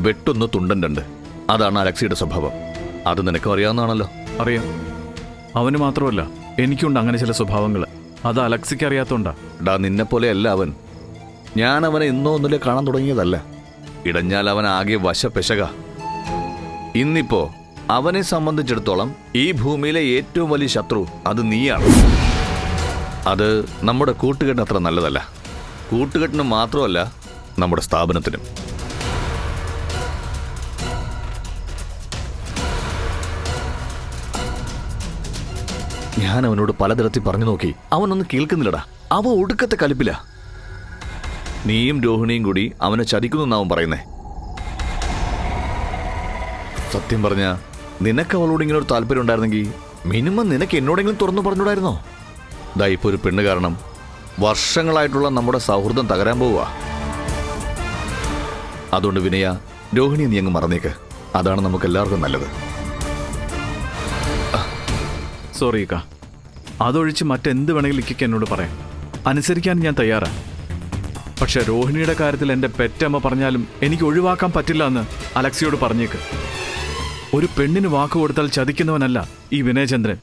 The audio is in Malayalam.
വെട്ടൊന്ന് തുണ്ടൻ രണ്ട്. അതാണ് അലക്സിയുടെ സ്വഭാവം. അത് നിനക്കും അറിയാവുന്നതാണല്ലോ. അറിയാം. അവന് മാത്രമല്ല, എനിക്കുണ്ട് അങ്ങനെ ചില സ്വഭാവങ്ങൾ. അത് അലക്സിക്ക് അറിയാത്തോണ്ടാ. നിന്നെ പോലെയല്ല അവൻ. ഞാൻ അവനെ ഇന്നോ ഒന്നിലെ കാണാൻ തുടങ്ങിയതല്ല. ഇടഞ്ഞാൽ അവൻ ആകെ വശപ്പെശക. ഇന്നിപ്പോ അവനെ സംബന്ധിച്ചിടത്തോളം ഈ ഭൂമിയിലെ ഏറ്റവും വലിയ ശത്രു അത് നീയാണ്. അത് നമ്മുടെ കൂട്ടുകെട്ടിന് അത്ര നല്ലതല്ല. കൂട്ടുകെട്ടിന് മാത്രമല്ല, നമ്മുടെ സ്ഥാപനത്തിനും. ഞാൻ അവനോട് പലതരത്തിൽ പറഞ്ഞു നോക്കി, അവനൊന്നും കേൾക്കുന്നില്ലടാ. അവൻ ഒടുക്കത്തെ കലിപ്പില്ല. നീയും രോഹിണിയും കൂടി അവനെ ചതിക്കുന്നെന്നാവും പറയുന്നേ. സത്യം പറഞ്ഞ നിനക്ക് അവളോട് ഇങ്ങനെ ഒരു താല്പര്യം ഉണ്ടായിരുന്നെങ്കിൽ മിനിമം നിനക്ക് എന്നോടെങ്കിലും തുറന്നു പറഞ്ഞൂടായിരുന്നോ? ഇപ്പൊ ഒരു പെണ്ണ് കാരണം വർഷങ്ങളായിട്ടുള്ള നമ്മുടെ സൗഹൃദം തകരാൻ പോവുക. അതുകൊണ്ട് വിനയ, രോഹിണി നീ അങ്ങ് മറന്നേക്ക്. അതാണ് നമുക്ക് എല്ലാവർക്കും നല്ലത്. സോറി ഇക്ക. അതൊഴിച്ച് മറ്റെന്ത് വേണമെങ്കിലും ഇക്കയ്ക്ക് എന്നോട് പറയാം. അനുസരിക്കാൻ ഞാൻ തയ്യാറാണ്. പക്ഷെ രോഹിണിയുടെ കാര്യത്തിൽ എൻ്റെ പെറ്റമ്മ പറഞ്ഞാലും എനിക്ക് ഒഴിവാക്കാൻ പറ്റില്ല എന്ന് അലക്സിയോട് പറഞ്ഞേക്ക്. ഒരു പെണ്ണിന് വാക്ക് കൊടുത്താൽ ചതിക്കുന്നവനല്ല ഈ വിനയചന്ദ്രൻ.